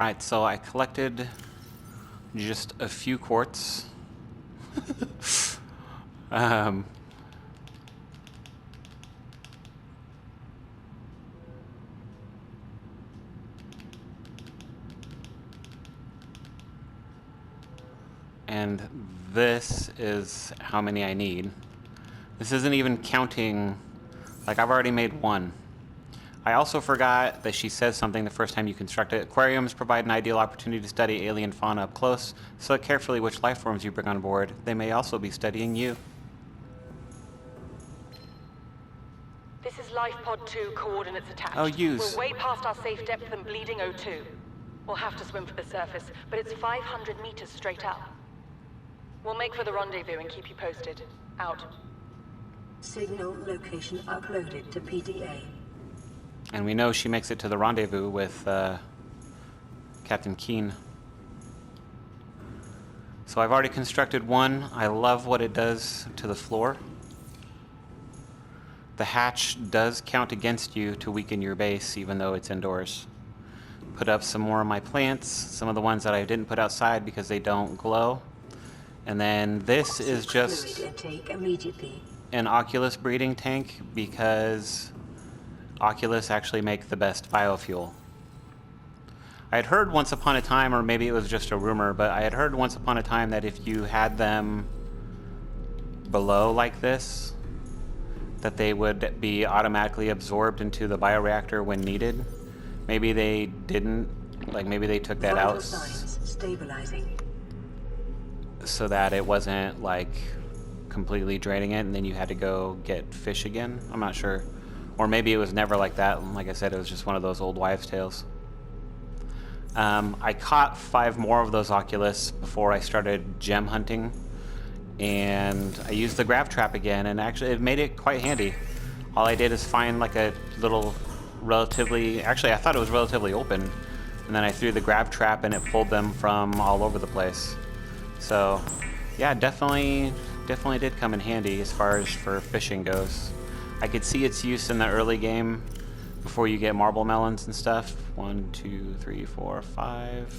Alright, so I collected just a few quartz. um, and this is how many I need. This isn't even counting, like I've already made one. I also forgot that she says something the first time you construct it. Aquariums provide an ideal opportunity to study alien fauna up close. Select carefully which life forms you bring on board. They may also be studying you. This is Life Pod 2, coordinates attached. Oh, use. We're way past our safe depth and bleeding O2. We'll have to swim for the surface, but it's 500 meters straight up. We'll make for the rendezvous and keep you posted. Out. Signal location uploaded to PDA. And we know she makes it to the rendezvous with Captain Keen. So I've already constructed one. I love what it does to the floor. The hatch does count against you to weaken your base, even though it's indoors. Put up some more of my plants, some of the ones that I didn't put outside because they don't glow. And then this is just an Oculus breeding tank because Oculus actually make the best biofuel. I had heard once upon a time, or maybe it was just a rumor, but I had heard once upon a time that if you had them below like this, that they would be automatically absorbed into the bioreactor when needed. Maybe they didn't, like maybe they took that out so that it wasn't like completely draining it and then you had to go get fish again. I'm not sure. Or maybe it was never like that. Like I said, it was just one of those old wives' tales. I caught 5 more of those Oculus before I started gem hunting. And I used the grab trap again, and actually it made it quite handy. All I did is find like a little relatively... Actually, I thought it was relatively open. And then I threw the grab trap and it pulled them from all over the place. So, yeah, definitely did come in handy as far as for fishing goes. I could see its use in the early game before you get marble melons and stuff. 1, 2, 3, 4, 5.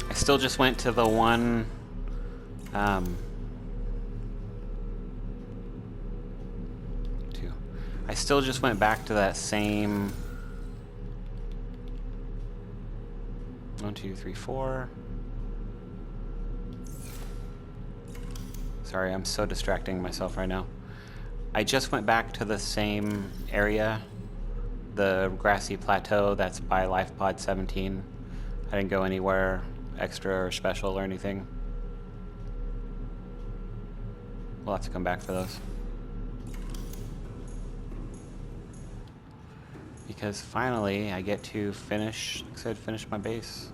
I still just went to the one I still just went back to that same 1, 2, 3, 4. Sorry, I'm so distracting myself right now. I just went back to the same area, the grassy plateau that's by Life Pod 17. I didn't go anywhere extra or special or anything. We'll have to come back for those. Because finally I get to finish, like I said, finish my base.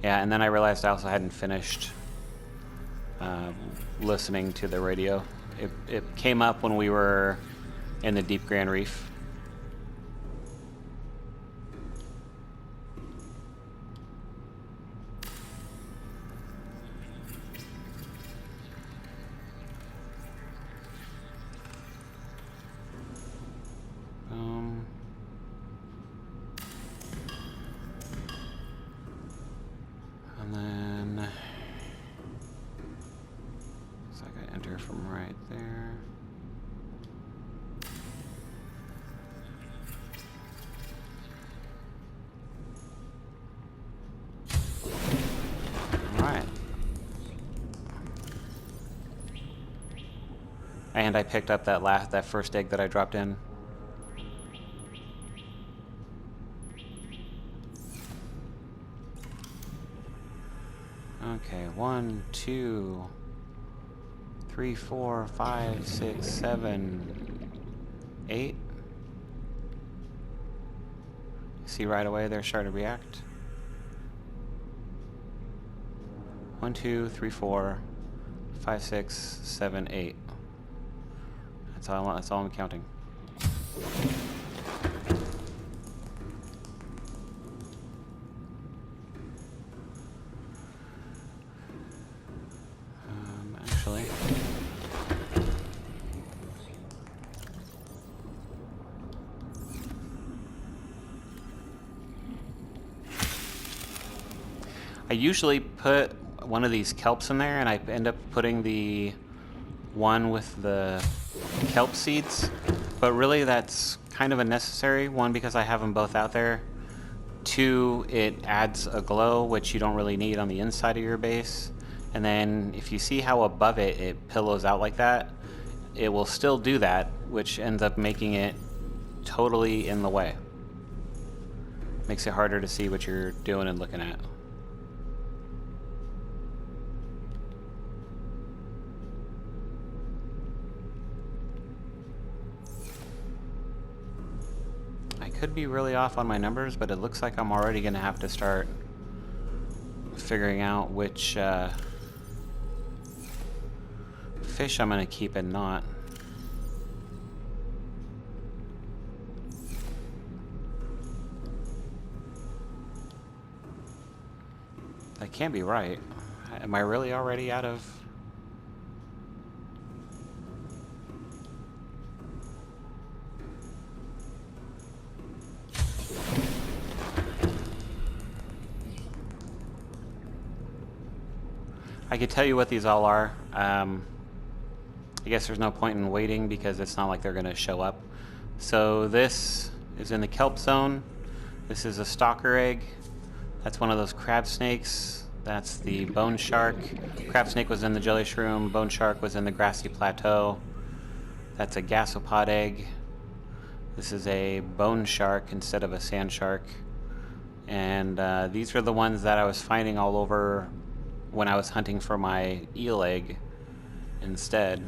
Yeah, and then I realized I also hadn't finished listening to the radio. It came up when we were in the Deep Grand Reef. And then so I gotta enter from right there. Alright. And I picked up that first egg that I dropped in. Okay, 1, 2, 3, 4, 5, 6, 7, 8. See right away they're starting to react. 1, 2, 3, 4, 5, 6, 7, 8. That's all I'm counting. Actually. I usually put one of these kelps in there, and I end up putting the one with the kelp seeds, but really that's kind of unnecessary. One, because I have them both out there. Two, it adds a glow, which you don't really need on the inside of your base. And then if you see how above it pillows out like that, it will still do that, which ends up making it totally in the way. Makes it harder to see what you're doing and looking at. I could be really off on my numbers, but it looks like I'm already going to have to start figuring out which fish I'm going to keep and not. That can't be right. Am I really already out of... I could tell you what these all are. I guess there's no point in waiting because it's not like they're going to show up. So this is in the kelp zone. This is a stalker egg. That's one of those crab snakes. That's the bone shark. Crab snake was in the jelly shroom. Bone shark was in the grassy plateau. That's a gasopod egg. This is a bone shark instead of a sand shark. And these are the ones that I was finding all over when I was hunting for my eel egg instead.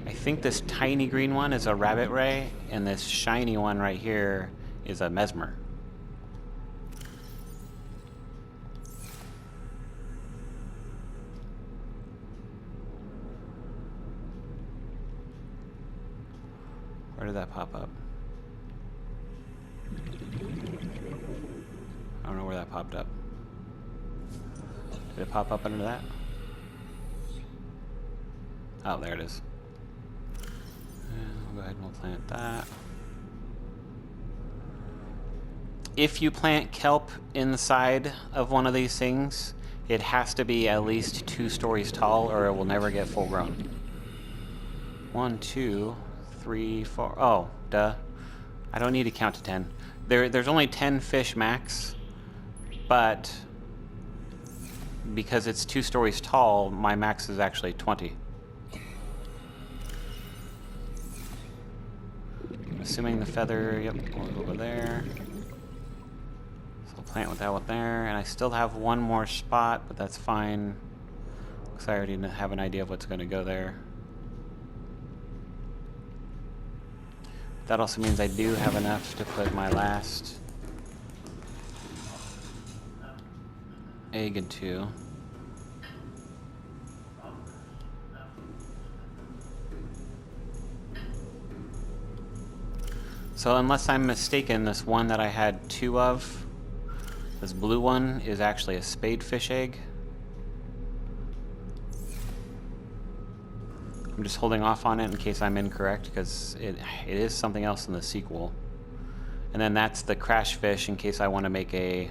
I think this tiny green one is a rabbit ray, and this shiny one right here is a mesmer. Where did that pop up? I don't know where that popped up. Did it pop up under that? Oh, there it is. We'll go ahead and we'll plant that. If you plant kelp inside of one of these things, it has to be at least 2 stories tall or it will never get full grown. 1, 2, 3, 4. Oh, duh. I don't need to count to 10. There's only 10 fish max, but because it's 2 stories tall, my max is actually 20. Assuming the feather, yep, goes over there. So I'll plant with that one there, and I still have one more spot, but that's fine, because I already have an idea of what's going to go there. That also means I do have enough to put my last egg into. So unless I'm mistaken, this one that I had 2 of, this blue one, is actually a spadefish egg. I'm just holding off on it in case I'm incorrect, because it is something else in the sequel. And then that's the crash fish in case I want to make a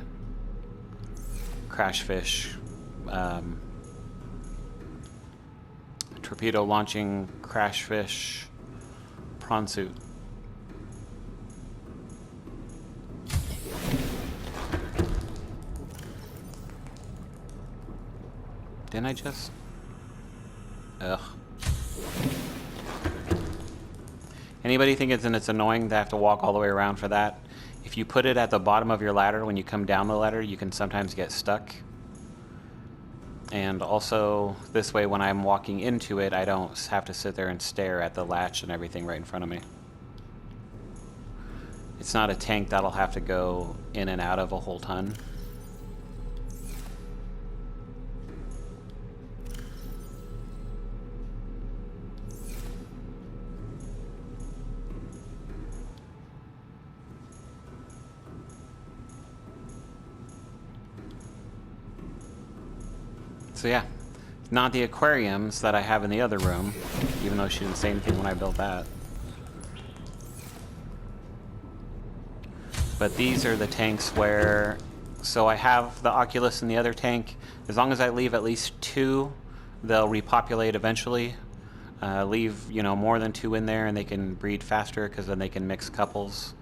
crash fish torpedo launching crash fish prawn suit. Didn't I just? Ugh. Anybody think it's annoying to have to walk all the way around for that? If you put it at the bottom of your ladder, when you come down the ladder, you can sometimes get stuck. And also, this way when I'm walking into it, I don't have to sit there and stare at the latch and everything right in front of me. It's not a tank that'll have to go in and out of a whole ton. So yeah, not the aquariums that I have in the other room, even though she didn't say anything when I built that. But these are the tanks where, so I have the Oculus in the other tank. As long as I leave at least 2, they'll repopulate eventually. Leave, you know, more than 2 in there and they can breed faster because then they can mix couples.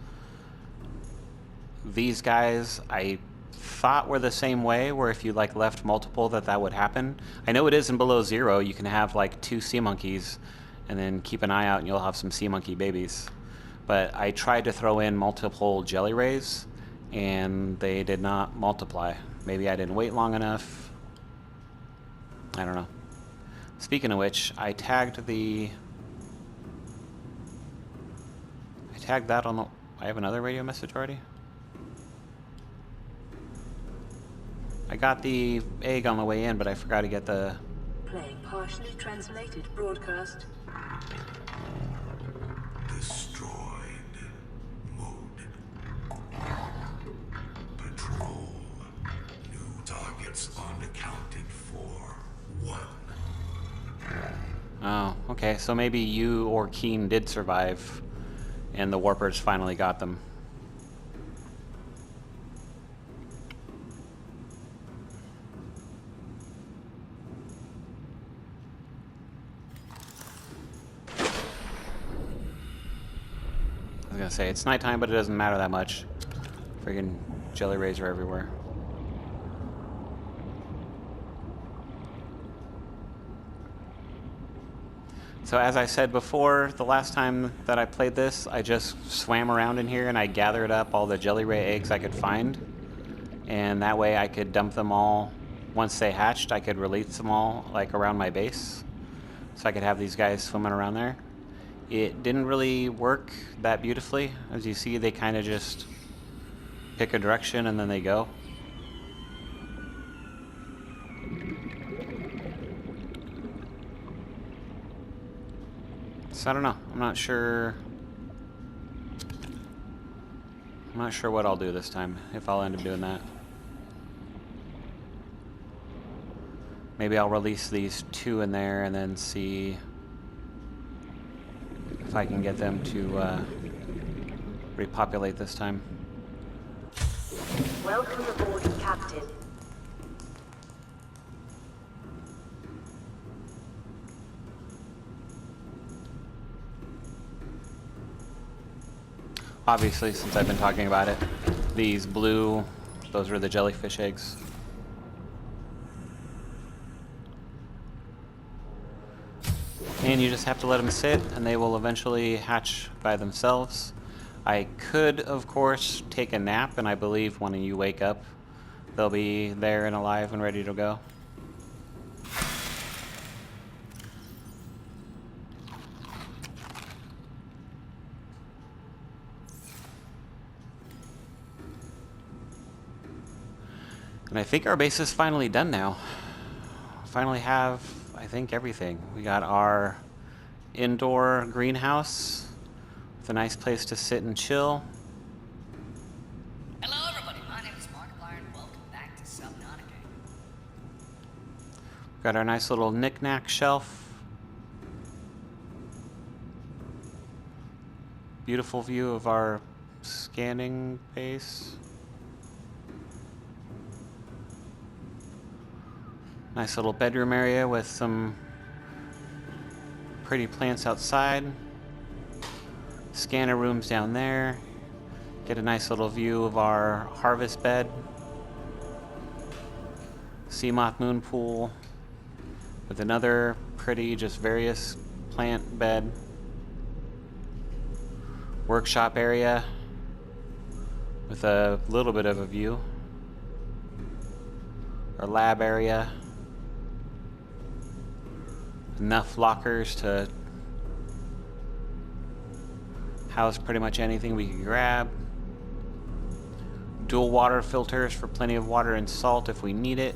These guys, I thought were the same way, where if you like left multiple that would happen. I know it is in Below Zero. You can have like 2 sea monkeys and then keep an eye out and you'll have some sea monkey babies. But I tried to throw in multiple jelly rays and they did not multiply. Maybe I didn't wait long enough. I don't know. Speaking of which, I tagged that on the... I have another radio message already? I got the egg on the way in, but I forgot to get the... Playing partially translated broadcast. Destroyed. Mode. Patrol. New targets unaccounted for. 1. Oh, okay. So maybe you or Keen did survive, and the warpers finally got them. I was gonna say, it's nighttime, but it doesn't matter that much. Friggin' jelly rays are everywhere. So as I said before, the last time that I played this, I just swam around in here and I gathered up all the jelly ray eggs I could find. And that way I could dump them all. Once they hatched, I could release them all like around my base. So I could have these guys swimming around there. It didn't really work that beautifully. As you see, they kind of just pick a direction and then they go. So I don't know. I'm not sure what I'll do this time, if I'll end up doing that. Maybe I'll release these 2 in there and then see if I can get them to repopulate this time. Welcome aboard, Captain. Obviously, since I've been talking about it, these blue, those are the jellyfish eggs. And you just have to let them sit, and they will eventually hatch by themselves. I could, of course, take a nap, and I believe when you wake up, they'll be there and alive and ready to go. And I think our base is finally done now. Finally have, I think, everything. We got our indoor greenhouse with a nice place to sit and chill. Hello everybody, my name is Markiplier and welcome back to Subnautica. Got our nice little knick-knack shelf. Beautiful view of our scanning base. Nice little bedroom area with some pretty plants outside. Scanner rooms down there. Get a nice little view of our harvest bed. Seamoth moon pool with another pretty, just various plant bed. Workshop area with a little bit of a view. Our lab area. Enough lockers to house pretty much anything we can grab. Dual water filters for plenty of water and salt if we need it.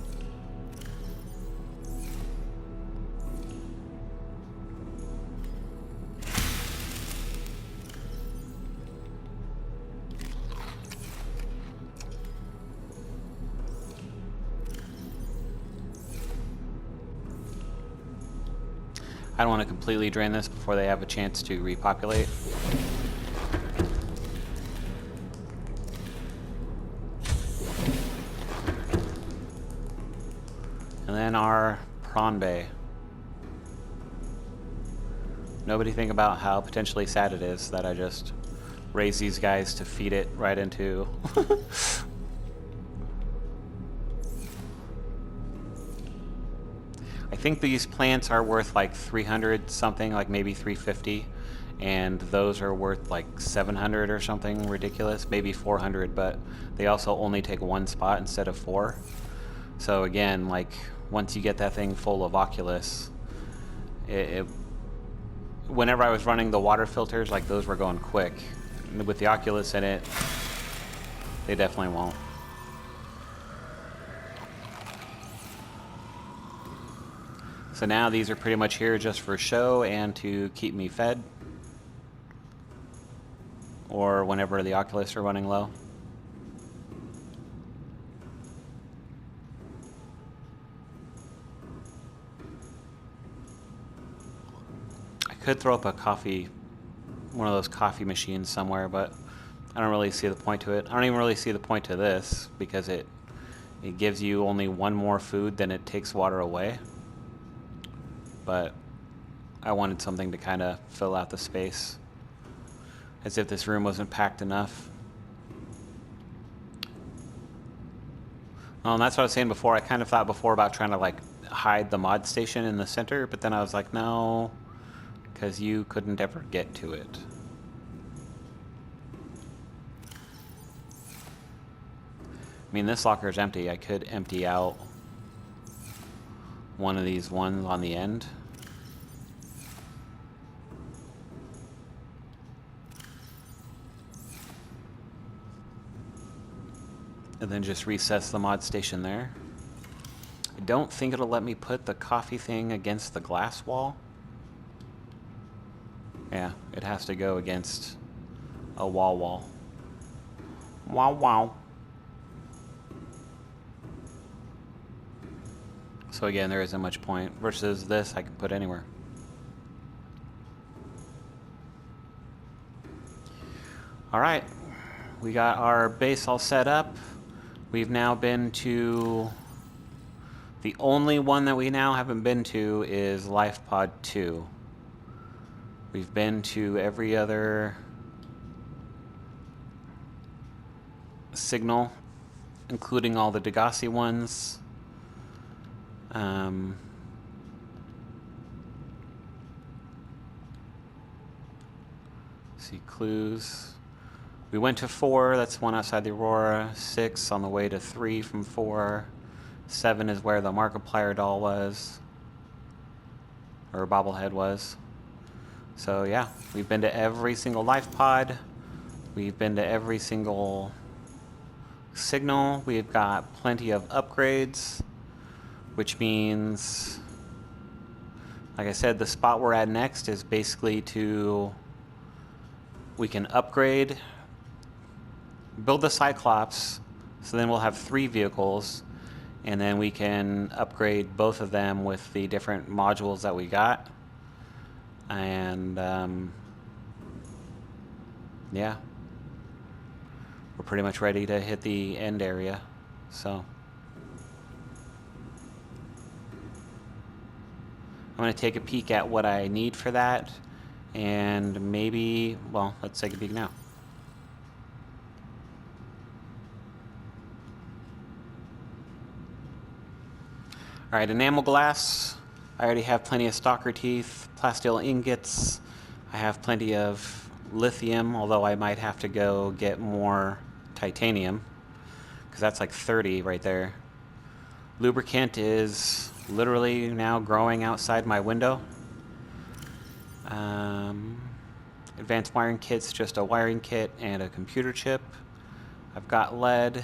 I don't want to completely drain this before they have a chance to repopulate. And then our prawn bay. Nobody think about how potentially sad it is that I just raise these guys to feed it right into. I think these plants are worth like 300 something, like maybe 350, and those are worth like 700 or something ridiculous, maybe 400, but they also only take one spot instead of 4. So again, like once you get that thing full of oculus, whenever I was running the water filters, like those were going quick. With the oculus in it, they definitely won't. So now these are pretty much here just for show and to keep me fed, or whenever the oculus are running low. I could throw up a coffee, one of those coffee machines somewhere, but I don't really see the point to it. I don't even really see the point to this because it gives you only one more food than it takes water away. But I wanted something to kind of fill out the space, as if this room wasn't packed enough. Oh, and that's what I was saying before. I kind of thought before about trying to like hide the mod station in the center, but then I was like, no, because you couldn't ever get to it. I mean, this locker is empty. I could empty out one of these ones on the end. And then just recess the mod station there. I don't think it'll let me put the coffee thing against the glass wall. Yeah, it has to go against a wall. Wow. So again, there isn't much point. Versus this, I can put anywhere. Alright, we got our base all set up. We've now been to... The only one that we now haven't been to is Life Pod 2. We've been to every other signal, including all the Degassi ones. See clues. We went to 4, that's one outside the Aurora. 6 on the way to 3 from 4. 7 is where the Markiplier doll was, or bobblehead was. So yeah, we've been to every single life pod. We've been to every single signal. We've got plenty of upgrades, which means, like I said, the spot we're at next is basically we can upgrade, build the Cyclops, so then we'll have 3 vehicles, and then we can upgrade both of them with the different modules that we got. And yeah, we're pretty much ready to hit the end area. So I'm going to take a peek at what I need for that, and maybe, well, let's take a peek now. Alright, enamel glass. I already have plenty of stalker teeth, plasteel ingots. I have plenty of lithium, although I might have to go get more titanium, because that's like 30 right there. Lubricant is literally now growing outside my window. Advanced wiring kit's just a wiring kit and a computer chip. I've got lead.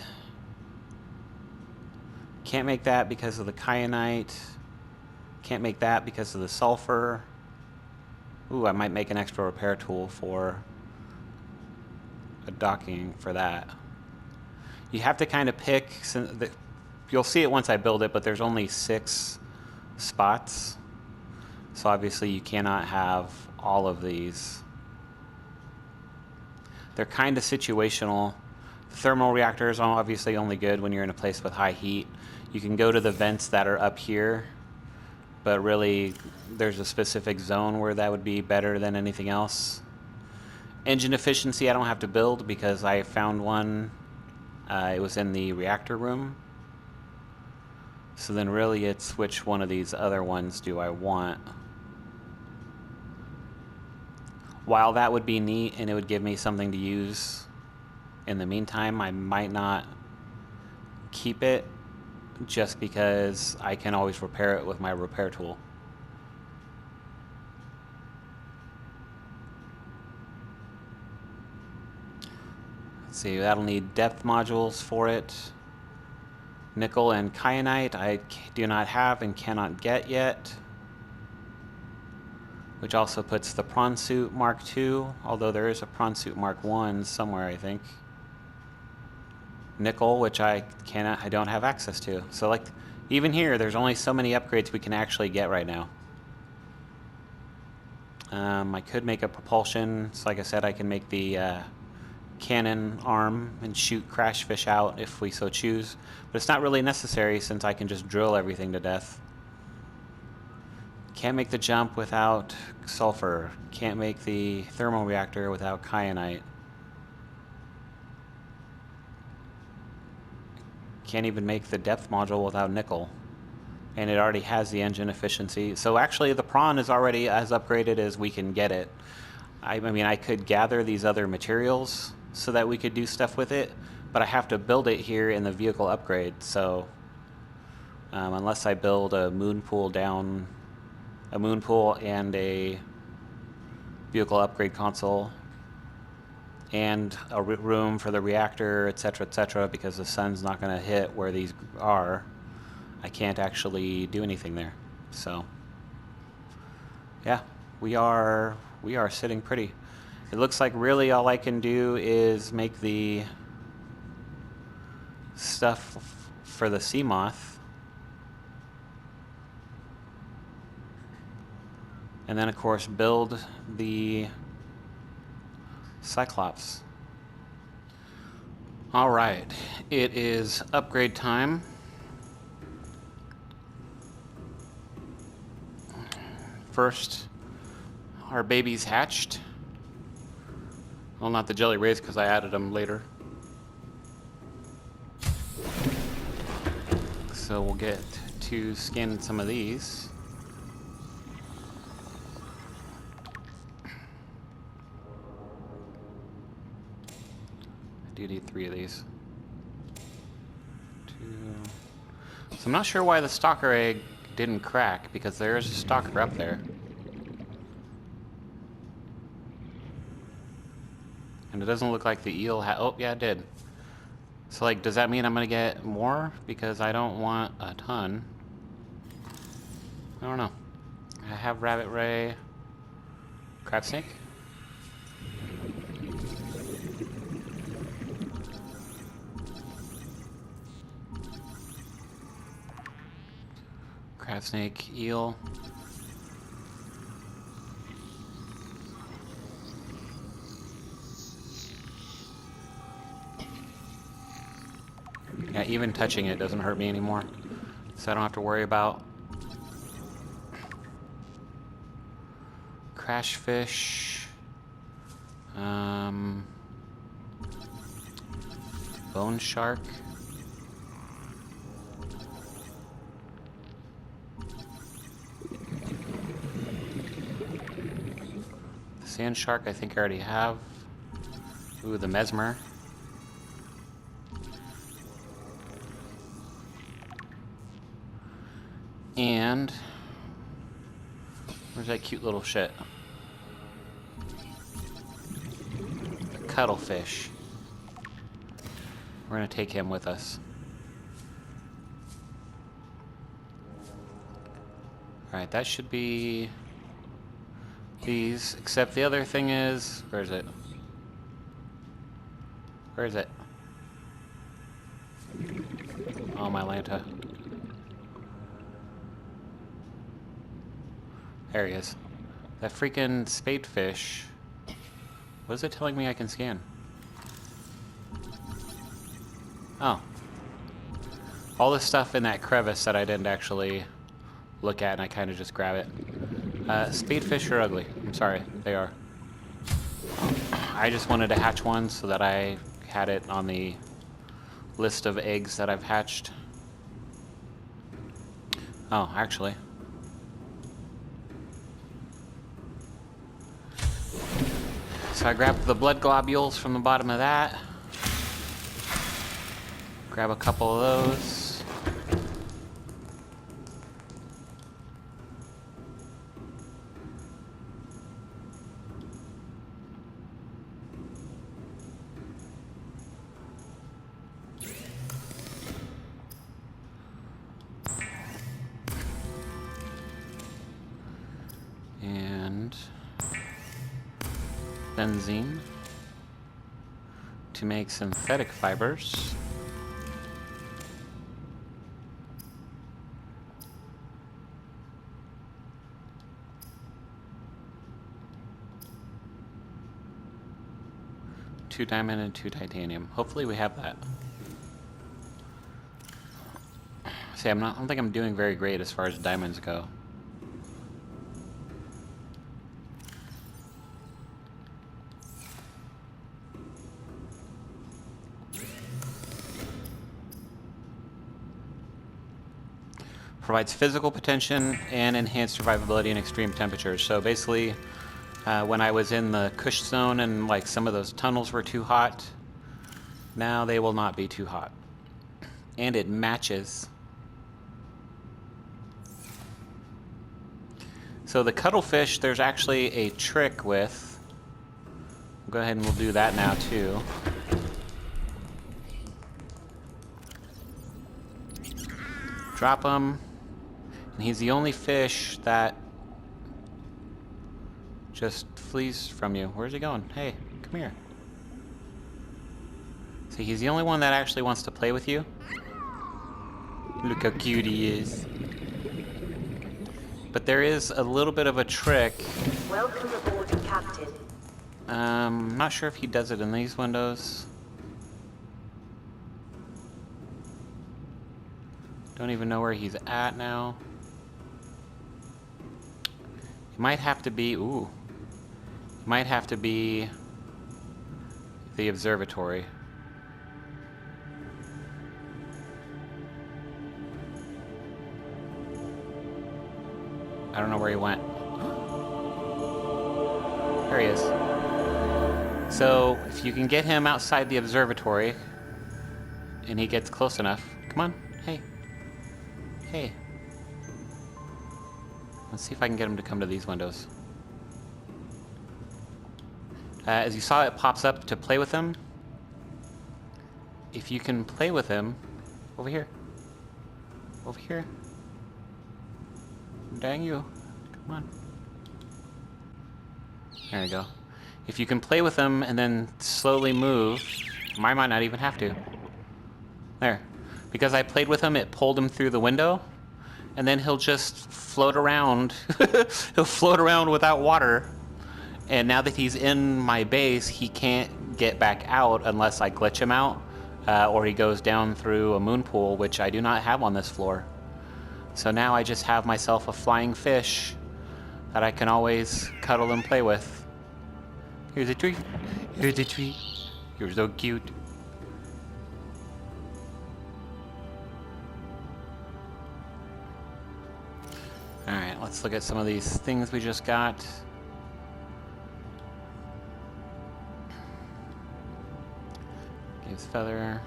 Can't make that because of the kyanite. Can't make that because of the sulfur. Ooh, I might make an extra repair tool for a docking for that. You have to kind of pick, you'll see it once I build it, but there's only 6 spots. So obviously you cannot have all of these. They're kind of situational. The thermal reactors are obviously only good when you're in a place with high heat. You can go to the vents that are up here, but really there's a specific zone where that would be better than anything else. Engine efficiency I don't have to build because I found one. It was in the reactor room. So then really it's which one of these other ones do I want. While that would be neat and it would give me something to use in the meantime, I might not keep it just because I can always repair it with my repair tool. Let's see, that'll need depth modules for it. Nickel and kyanite I do not have and cannot get yet, which also puts the prawn suit Mark II, although there is a prawn suit Mark I somewhere, I think. Nickel, which I don't have access to. So like, even here, there's only so many upgrades we can actually get right now. I could make a propulsion. So like I said, I can make the cannon arm and shoot crash fish out if we so choose. But it's not really necessary since I can just drill everything to death. Can't make the jump without sulfur. Can't make the thermal reactor without kyanite. Can't even make the depth module without nickel. And it already has the engine efficiency. So actually the prawn is already as upgraded as we can get it. I mean, I could gather these other materials so that we could do stuff with it, but I have to build it here in the vehicle upgrade. So unless I build a moon pool and a vehicle upgrade console and a room for the reactor, etc., because the sun's not going to hit where these are, I can't actually do anything there. So yeah, we are sitting pretty. It looks like really all I can do is make the stuff for the Seamoth. And then of course build the Cyclops. All right, it is upgrade time. First, our babies hatched. Well, not the jelly rays because I added them later. So we'll get to skin some of these. I do need 3 of these. 2. So I'm not sure why the stalker egg didn't crack, because there is a stalker up there. And it doesn't look like the eel oh, yeah, it did. So, like, does that mean I'm gonna get more? Because I don't want a ton. I don't know. I have rabbit ray. Crab snake? Crab snake, eel. Yeah, even touching it doesn't hurt me anymore. So I don't have to worry about crash fish. Bone shark. The sand shark I think I already have. Ooh, the mesmer. And where's that cute little shit? The cuttlefish. We're gonna take him with us. Alright, that should be these, except the other thing is, where is it? Where is it? Oh, my Lanta. There he is. That freaking spadefish. What is it telling me I can scan? Oh. All this stuff in that crevice that I didn't actually look at, and I kind of just grab it. Spadefish are ugly. I'm sorry. They are. I just wanted to hatch one so that I had it on the list of eggs that I've hatched. Oh, actually. So I grabbed the blood globules from the bottom of that. Grab a couple of those. And benzene to make synthetic fibers. Two diamond and 2 titanium. Hopefully we have that. See, I don't think I'm doing very great as far as diamonds go. Provides physical potential and enhanced survivability in extreme temperatures. So basically, when I was in the Kush zone and like some of those tunnels were too hot, now they will not be too hot. And it matches. So the cuttlefish, there's actually a trick with. We'll go ahead and we'll do that now too. Drop him. And he's the only fish that just flees from you. Where's he going? Hey, come here. See, he's the only one that actually wants to play with you. Look how cute he is. But there is a little bit of a trick. Welcome aboard, Captain. I'm not sure if he does it in these windows. Don't even know where he's at now. He might have to be, ooh. He might have to be the observatory. I don't know where he went. There he is. So, if you can get him outside the observatory, and he gets close enough, come on, hey. Hey. Let's see if I can get him to come to these windows. As you saw, it pops up to play with him. If you can play with him, over here. Over here. Dang you. Come on. There you go. If you can play with him and then slowly move, I might not even have to. There. Because I played with him, it pulled him through the window, and then he'll just float around. He'll float around without water. And now that he's in my base, he can't get back out unless I glitch him out, or he goes down through a moon pool, which I do not have on this floor. So now I just have myself a flying fish that I can always cuddle and play with. Here's a treat. Here's a treat. You're so cute. Alright, let's look at some of these things we just got. Gives feather.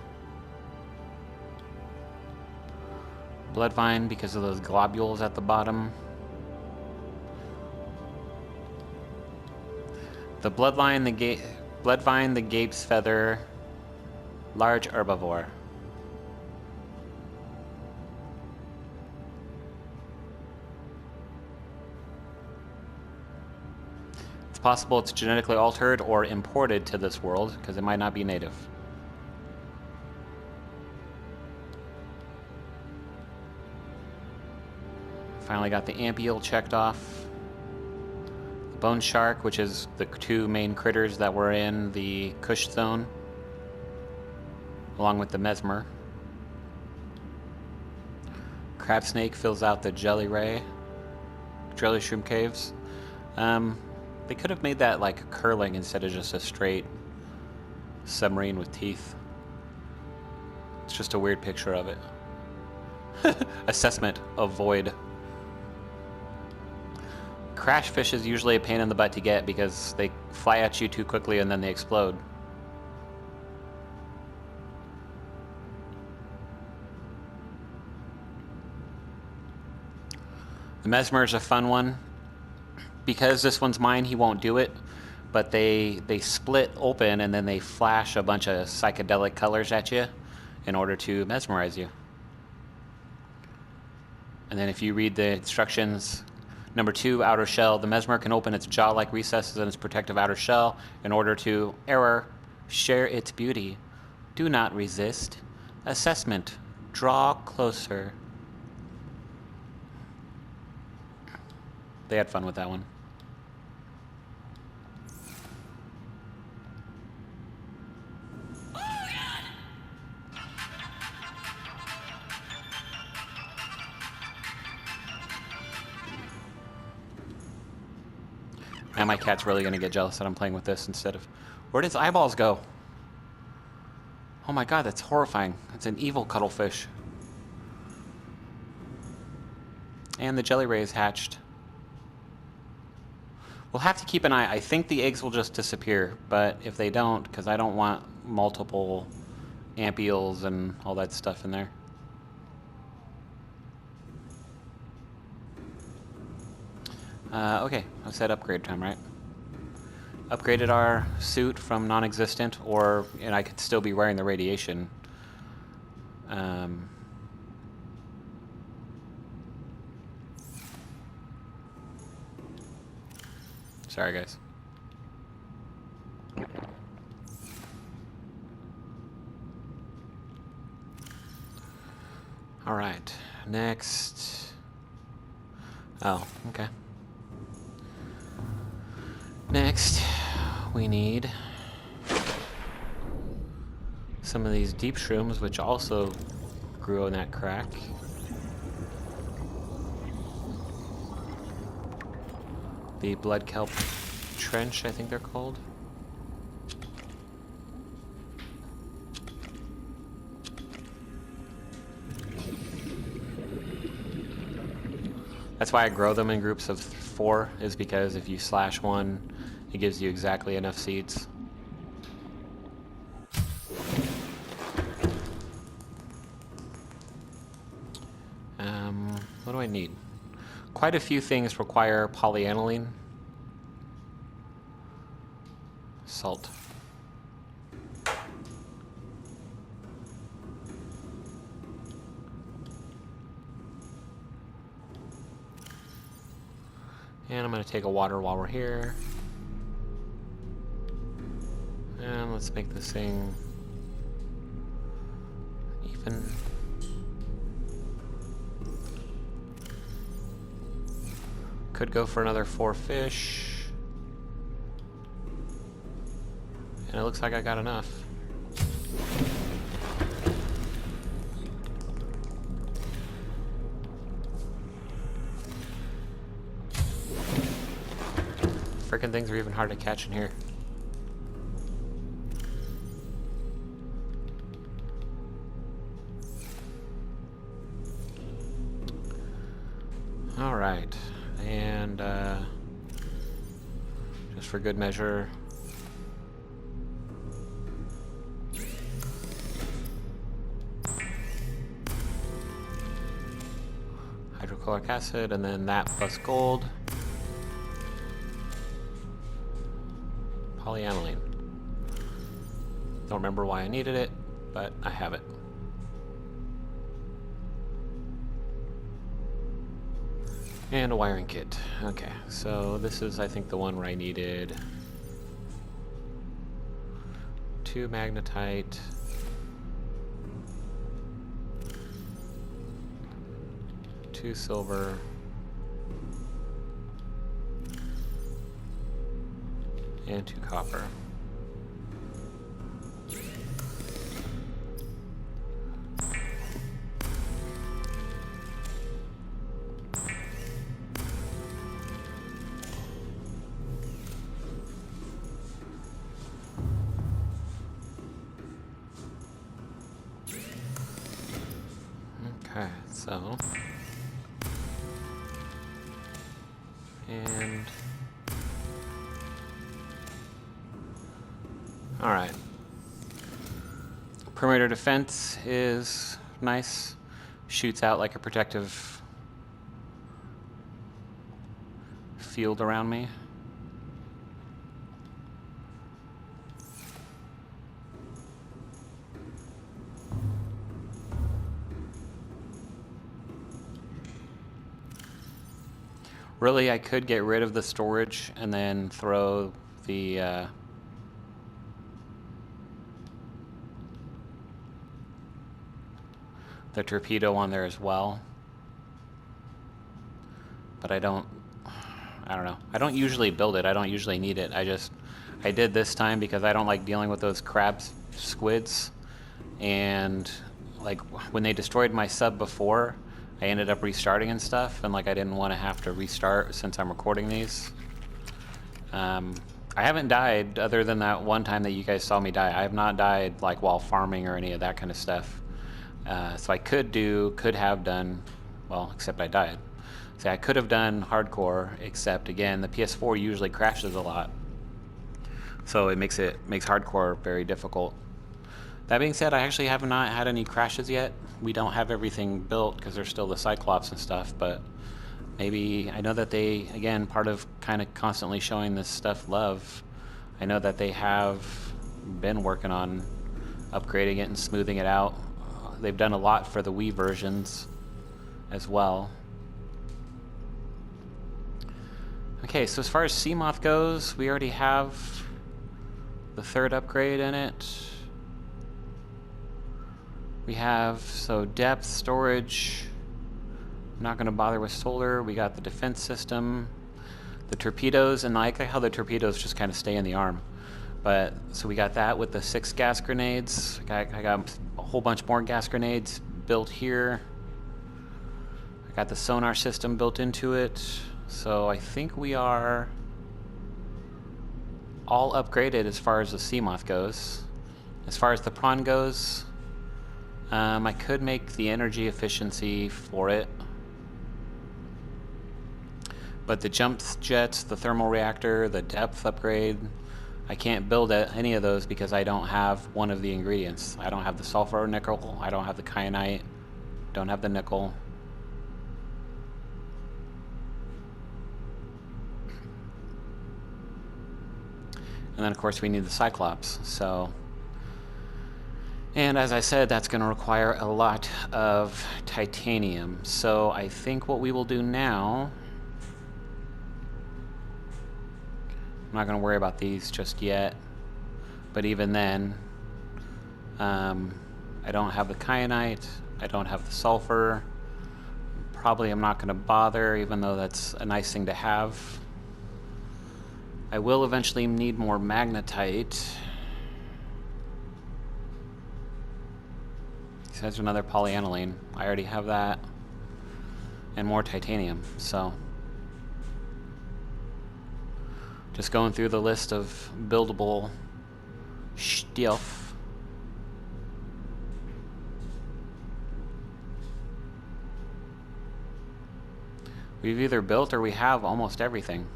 Bloodvine because of those globules at the bottom. The bloodvine, the gape's feather, large herbivore. It's possible it's genetically altered or imported to this world because it might not be native. Finally got the ampule checked off. Bone shark, which is the two main critters that were in the Kush zone, along with the mesmer. Crab snake fills out the jelly shroom caves. They could have made that like curling instead of just a straight submarine with teeth. It's just a weird picture of it. Assessment of void. Crash fish is usually a pain in the butt to get because they fly at you too quickly and then they explode. The mesmer is a fun one. Because this one's mine, he won't do it. But they split open and then they flash a bunch of psychedelic colors at you in order to mesmerize you. And then if you read the instructions, number 2, outer shell. The mesmer can open its jaw-like recesses in its protective outer shell in order to, share its beauty. Do not resist. Assessment. Draw closer. They had fun with that one. And my cat's really going to get jealous that I'm playing with this instead of... Where did its eyeballs go? Oh my god, that's horrifying. It's an evil cuttlefish. And the jelly ray is hatched. We'll have to keep an eye. I think the eggs will just disappear, but if they don't, because I don't want multiple ampules and all that stuff in there. Okay, I said upgrade time, right? Upgraded our suit from non-existent, and I could still be wearing the radiation. Sorry, guys. All right, next. Oh, okay. Next, we need some of these deep shrooms, which also grew in that crack. The blood kelp trench, I think they're called. That's why I grow them in groups of 4, is because if you slash one, it gives you exactly enough seeds. What do I need? Quite a few things require polyaniline. Salt. And I'm going to take a water while we're here. And let's make this thing even. Could go for another 4 fish. And it looks like I got enough. Frickin' things are even hard to catch in here. All right, and just for good measure, hydrochloric acid, and then that plus gold. Polyaniline. Don't remember why I needed it, but I have it. And a wiring kit. Okay, so this is, I think, the one where I needed 2 magnetite, 2 silver, and 2 copper. Okay, so, and all right. Perimeter defense is nice. Shoots out like a protective field around me. Really, I could get rid of the storage and then throw the torpedo on there as well. But I don't know. I don't usually build it. I don't usually need it. I did this time because I don't like dealing with those crab squids. And like when they destroyed my sub before, I ended up restarting and stuff, and like I didn't want to have to restart since I'm recording these. I haven't died other than that one time that you guys saw me die. I have not died like while farming or any of that kind of stuff. So I could have done, well, except I died. So I could have done hardcore, except again, the PS4 usually crashes a lot. So it makes hardcore very difficult. That being said, I actually have not had any crashes yet. We don't have everything built because there's still the Cyclops and stuff, but maybe, I know that they, again, part of kind of constantly showing this stuff love, I know that they have been working on upgrading it and smoothing it out. They've done a lot for the Wii versions as well. Okay, so as far as Seamoth goes, we already have the 3rd upgrade in it. We have, so depth, storage, I'm not going to bother with solar. We got the defense system, the torpedoes, and I like how the torpedoes just kind of stay in the arm. But, so we got that with the 6 gas grenades. I got a whole bunch more gas grenades built here. I got the sonar system built into it. So I think we are all upgraded as far as the Seamoth goes. As far as the prawn goes, I could make the energy efficiency for it. But the jump jets, the thermal reactor, the depth upgrade, I can't build any of those because I don't have one of the ingredients. I don't have the sulfur or nickel, I don't have the kyanite, don't have the nickel. And then of course we need the Cyclops, so. And as I said, that's going to require a lot of titanium. So I think what we will do now, I'm not going to worry about these just yet, but even then, I don't have the kyanite, I don't have the sulfur, probably I'm not going to bother, even though that's a nice thing to have. I will eventually need more magnetite. There's another polyaniline. I already have that. And more titanium, so. Just going through the list of buildable stuff. We've either built or we have almost everything.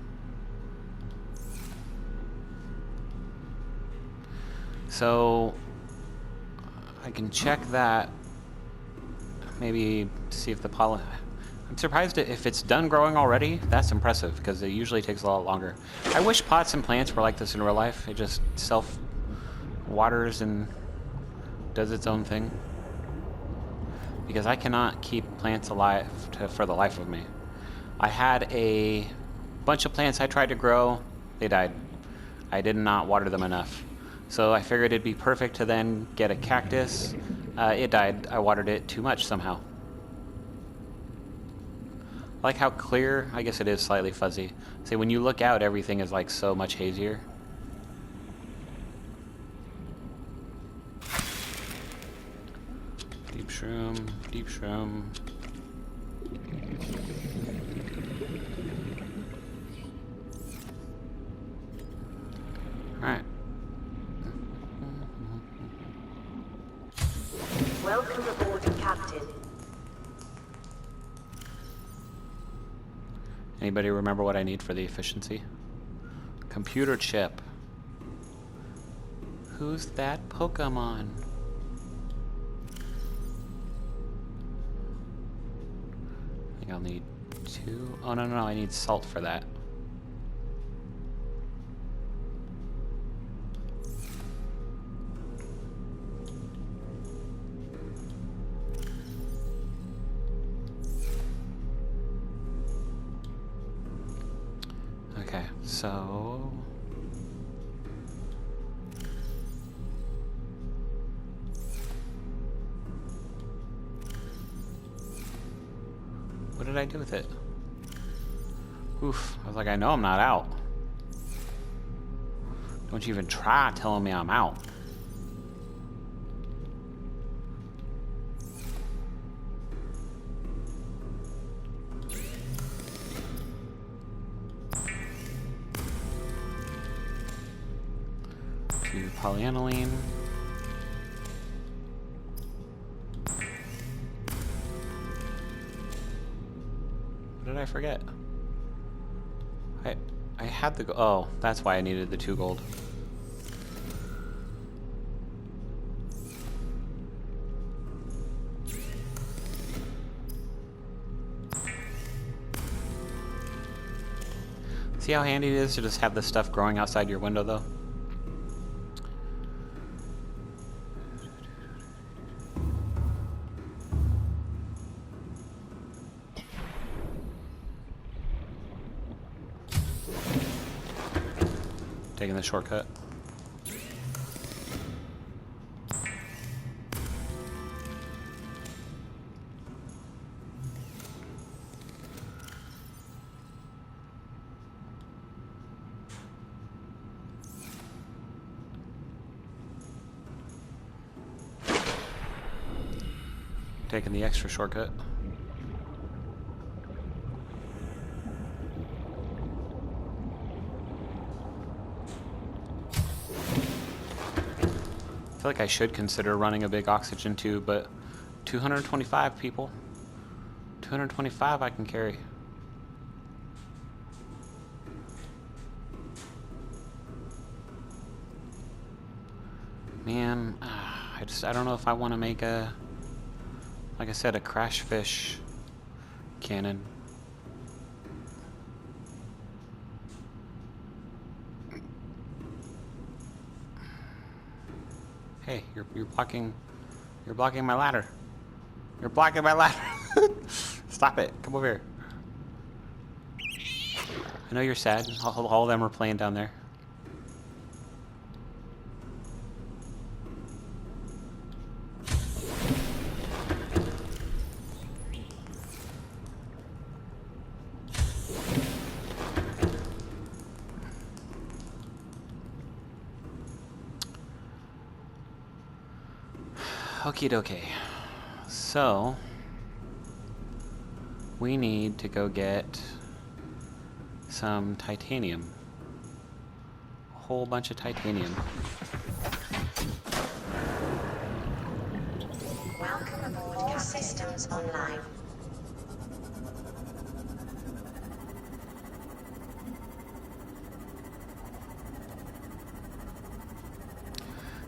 So I can check that, maybe see if the pollen. I'm surprised if it's done growing already. That's impressive because it usually takes a lot longer. I wish pots and plants were like this in real life. It just self-waters and does its own thing. Because I cannot keep plants alive for the life of me. I had a bunch of plants I tried to grow. They died. I did not water them enough. So I figured it'd be perfect to then get a cactus. It died. I watered it too much somehow. I like how clear, I guess it is slightly fuzzy. See, when you look out, everything is like so much hazier. shroom, deep shroom. Alright. Welcome aboard, Captain. Anybody remember what I need for the efficiency? Computer chip. Who's that Pokemon? I think I'll need 2. Oh, no, I need salt for that. Okay, so... what did I do with it? Oof, I was like, I know I'm not out. Don't you even try telling me I'm out. To polyaniline. What did I forget? I had the oh, that's why I needed the 2 gold. See how handy it is to just have this stuff growing outside your window, though? Taking the shortcut. Taking the extra shortcut. I feel like I should consider running a big oxygen tube, but 225 people. 225 I can carry. Man, I don't know if I want to make a, like I said, a crash fish cannon. Hey, you're blocking my ladder. You're blocking my ladder. Stop it. Come over here. I know you're sad. All of them are playing down there. Okie dokie. So, we need to go get some titanium. A whole bunch of titanium. Welcome aboard. All systems online.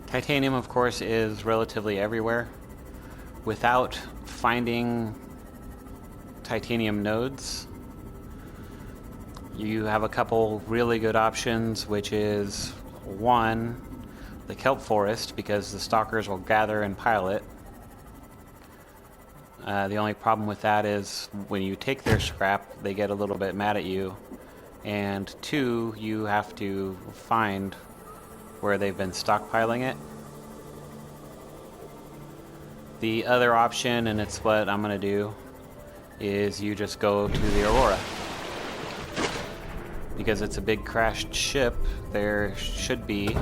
Titanium, of course, is relatively everywhere. Without finding titanium nodes, you have a couple really good options, which is, one, the kelp forest, because the stalkers will gather and pile it. The only problem with that is when you take their scrap, they get a little bit mad at you. And 2, you have to find where they've been stockpiling it. The other option, and it's what I'm going to do, is you just go to the Aurora. Because it's a big crashed ship, there should be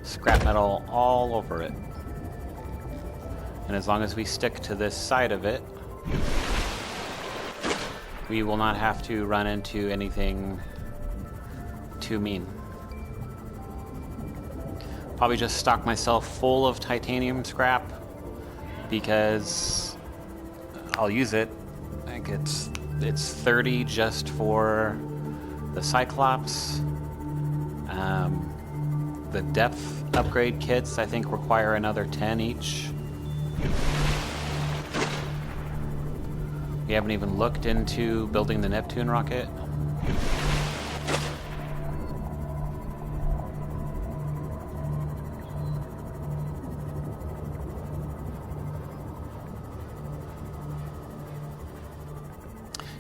scrap metal all over it. And as long as we stick to this side of it, we will not have to run into anything too mean. Probably just stock myself full of titanium scrap because I'll use it. I think it's 30 just for the Cyclops. The depth upgrade kits I think require another 10 each. We haven't even looked into building the Neptune rocket.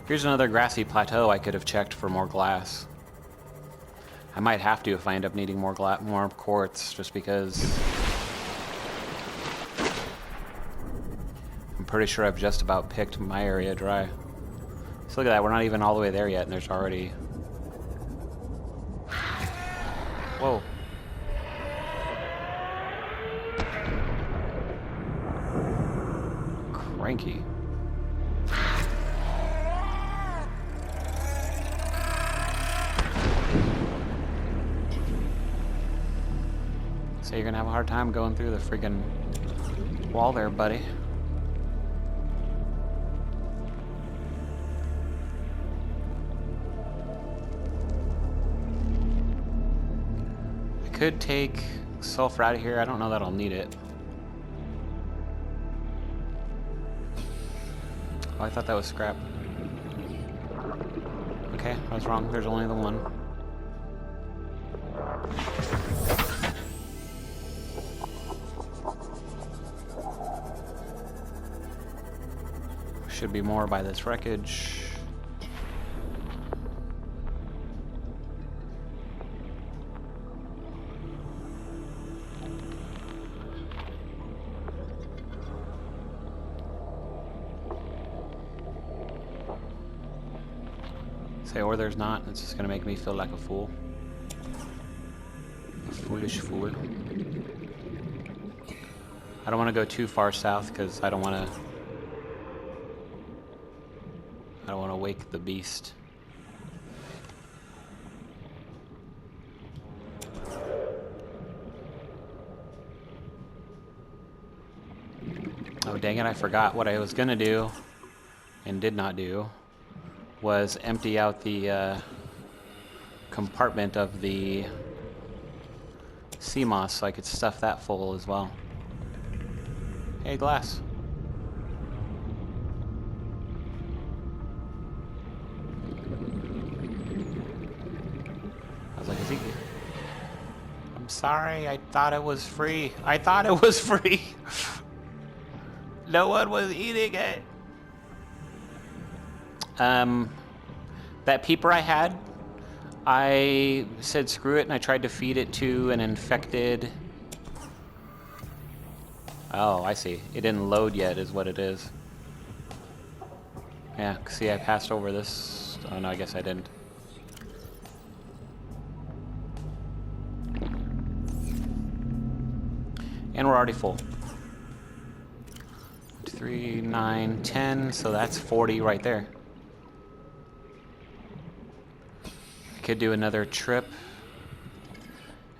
Here's another grassy plateau I could have checked for more glass. I might have to if I end up needing more quartz, just because I'm pretty sure I've just about picked my area dry. So look at that, we're not even all the way there yet, and there's already... Whoa. Cranky. So you're gonna have a hard time going through the freaking wall there, buddy. I could take sulfur out of here. I don't know that I'll need it. Oh, I thought that was scrap. Okay, I was wrong. There's only the one. Should be more by this wreckage. Say, or there's not. It's just gonna make me feel like a fool. A foolish fool. I don't want to go too far south because I don't want to wake the beast. Oh dang it, I forgot what I was gonna do and did not do was empty out the compartment of the Seamoth so I could stuff that full as well. Hey, glass. I'm sorry, I thought it was free. I thought it was free. No one was eating it. That peeper I had, I said screw it and I tried to feed it to an infected... Oh, I see. It didn't load yet is what it is. Yeah, see I passed over this. Oh no, I guess I didn't. And we're already full. 3, 9, 10, so that's 40 right there. I could do another trip,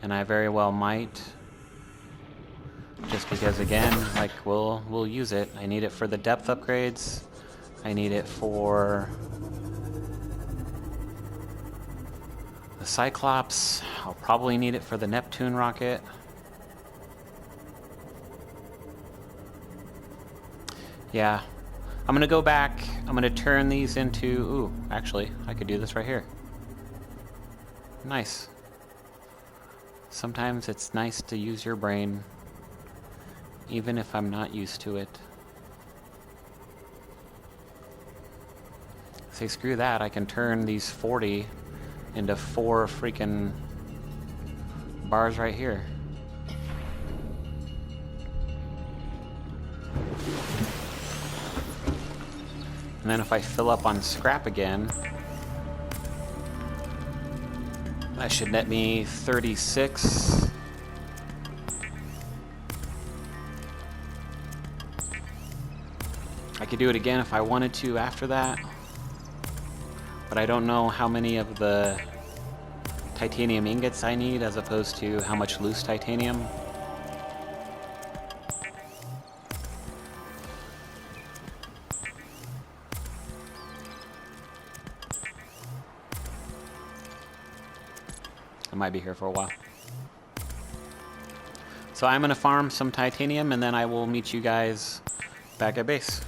and I very well might. Just because, again, like, we'll use it. I need it for the depth upgrades. I need it for the Cyclops. I'll probably need it for the Neptune rocket. Yeah, I'm gonna go back. I'm gonna turn these into, ooh, actually, I could do this right here. Nice. Sometimes it's nice to use your brain, even if I'm not used to it. Say, screw that, I can turn these 40 into 4 freaking bars right here. And then if I fill up on scrap again, that should net me 36. I could do it again if I wanted to after that, but I don't know how many of the titanium ingots I need as opposed to how much loose titanium. I might be here for a while. So I'm going to farm some titanium and then I will meet you guys back at base.